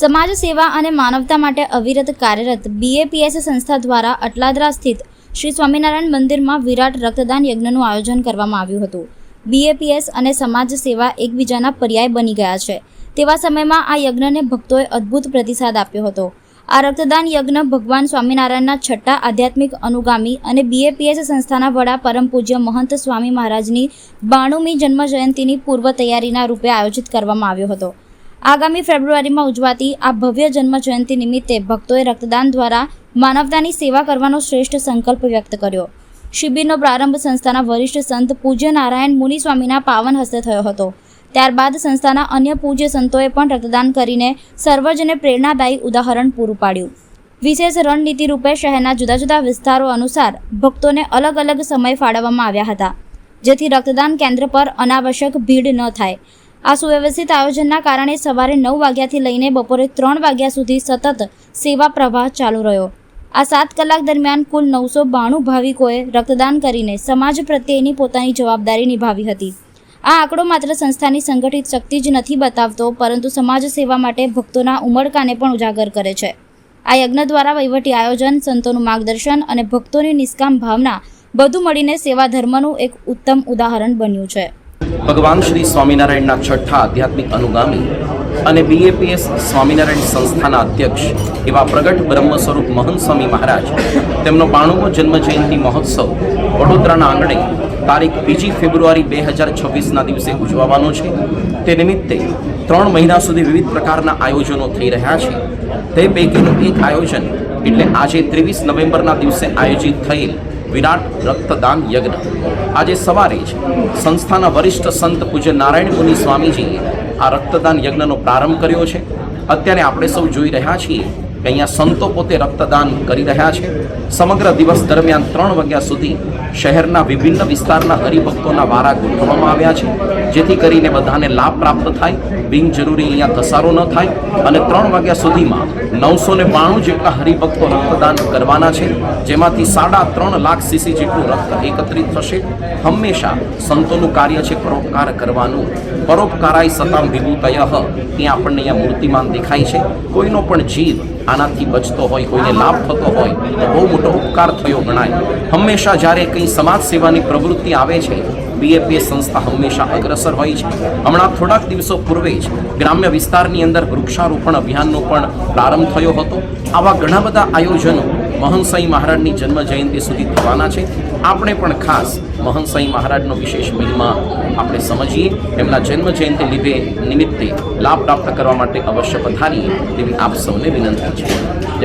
સમાજ સેવા અને માનવતા માટે અવિરત કાર્યરત BAPS સંસ્થા દ્વારા અટલાદરા સ્થિત શ્રી સ્વામિનારાયણ મંદિરમાં વિરાટ રક્તદાન યજ્ઞનું આયોજન કરવામાં આવ્યું હતું। BAPS અને સમાજ સેવા એકબીજાના પર્યાય બની ગયા છે તેવા સમયમાં આ યજ્ઞને ભક્તોએ અદ્ભુત પ્રતિસાદ આપ્યો હતો। આ રક્તદાન યજ્ઞ ભગવાન સ્વામિનારાયણના છઠ્ઠા આધ્યાત્મિક અનુગામી અને BAPS સંસ્થાના વડા પરમ પૂજ્ય મહંત સ્વામી મહારાજની 92મી જન્મ જયંતિની પૂર્વ તૈયારીના રૂપે આયોજિત કરવામાં આવ્યો હતો। આગામી ફેબ્રુઆરીમાં ઉજવાતી આ ભવ્ય જન્મ જયંતિ નિમિત્તે ભક્તોએ રક્તદાન દ્વારા માનવતાની સેવા કરવાનો શ્રેષ્ઠ સંકલ્પ વ્યક્ત કર્યો। શિબિરનો પ્રારંભ સંસ્થાના વરિષ્ઠ સંત પૂજ્ય નારાયણ મુનિ સ્વામીના પાવન હસ્તે થયો હતો। ત્યારબાદ સંસ્થાના અન્ય પૂજ્ય સંતોએ પણ રક્તદાન કરીને સર્વજને પ્રેરણાદાયી ઉદાહરણ પૂરું પાડ્યું। વિશેષ રણનીતિ રૂપે શહેરના જુદા જુદા વિસ્તારો અનુસાર ભક્તોને અલગ અલગ સમય ફાળવવામાં આવ્યા હતા, જેથી રક્તદાન કેન્દ્ર પર અનાવશ્યક ભીડ ન થાય। આ સુવ્યવસ્થિત આયોજનના કારણે સવારે 9 વાગ્યાથી લઈને બપોરે 3 વાગ્યા સુધી સતત સેવા પ્રવાહ ચાલુ રહ્યો। આ 7 કલાક દરમિયાન કુલ 992 ભાવિકોએ રક્તદાન કરીને સમાજ પ્રત્યેની પોતાની જવાબદારી નિભાવી હતી। આ આંકડો માત્ર સંસ્થાની સંગઠિત શક્તિ જ નથી બતાવતો, પરંતુ સમાજ સેવા માટે ભક્તોના ઉમળકાને પણ ઉજાગર કરે છે। આ યજ્ઞ દ્વારા વહીવટી આયોજન, સંતોનું માર્ગદર્શન અને ભક્તોની નિષ્કામ ભાવના બધું મળીને સેવા ધર્મનું એક ઉત્તમ ઉદાહરણ બન્યું છે। ભગવાન શ્રી સ્વામિનારાયણના છઠ્ઠા આધ્યાત્મિક અનુગામી અને BAPS સ્વામિનારાયણ સંસ્થાના અધ્યક્ષ એવા પ્રગટ બ્રહ્મ સ્વરૂપ મહંત સ્વામી મહારાજ તેમનો 92મો જન્મ જયંતિ મહોત્સવ વડોદરાના આંગણે તારીખ 2 ફેબ્રુઆરી 2026ના દિવસે ઉજવવાનો છે। તે નિમિત્તે 3 મહિના સુધી વિવિધ પ્રકારના આયોજનો થઈ રહ્યા છે। તે પૈકીનું એક આયોજન એટલે આજે 23 નવેમ્બરના દિવસે આયોજિત થયેલ વિરાટ રક્તદાન યજ્ઞ। આજે સવારે જ સંસ્થાના વરિષ્ઠ સંત પૂજ્ય નારાયણ મુનિ સ્વામીજીએ આ રક્તદાન યજ્ઞનો પ્રારંભ કર્યો છે। અત્યારે આપણે સૌ જોઈ રહ્યા છીએ કે અહીંયા સંતો પોતે રક્તદાન કરી રહ્યા છે। સમગ્ર દિવસ દરમિયાન 3 વાગ્યા સુધી શહેરના વિભિન્ન વિસ્તારના હરિભક્તોના વારા ગોઠવવામાં આવ્યા છે, જેથી કરીને બધાને લાભ પ્રાપ્ત થાય, બિનજરૂરી અહીંયા ઘસારો ન થાય અને 3 વાગ્યા સુધીમાં 992 જેટલા હરિભક્તો રક્તદાન કરવાના છે, જેમાંથી 3.5 લાખ સીસી જેટલું રક્ત એકત્રિત થશે। હંમેશા સંતોનું કાર્ય છે પરોપકાર કરવાનું। પરોપકારાય સતામ વિભૂતય એ આપણને અહીંયા મૂર્તિમાન દેખાય છે। કોઈનો પણ જીવ આનાથી બચતો હોય, કોઈને લાભ થતો હોય તો બહુ મોટો ઉપકાર થયો ગણાય। હંમેશા જ્યારે કંઈ સમાજ સેવાની પ્રવૃત્તિ આવે છે BAPS સંસ્થા હંમેશા અગ્રસર હોય છે। હમણાં થોડાક દિવસો પૂર્વે જ ગ્રામ્ય વિસ્તારની અંદર વૃક્ષારોપણ અભિયાનનો પણ પ્રારંભ થયો હતો। આવા ઘણા બધા આયોજનો મહંત સાંઈ મહારાજની જન્મ જયંતિ સુધી થવાના છે। આપણે પણ ખાસ મહંત સાંઈ મહારાજનો વિશેષ મહિમા આપણે સમજીએ, એમના જન્મ જયંતિ નિમિત્તે લાભ પ્રાપ્ત કરવા માટે અવશ્ય પધારીએ તેવી આપ સૌને વિનંતી છે।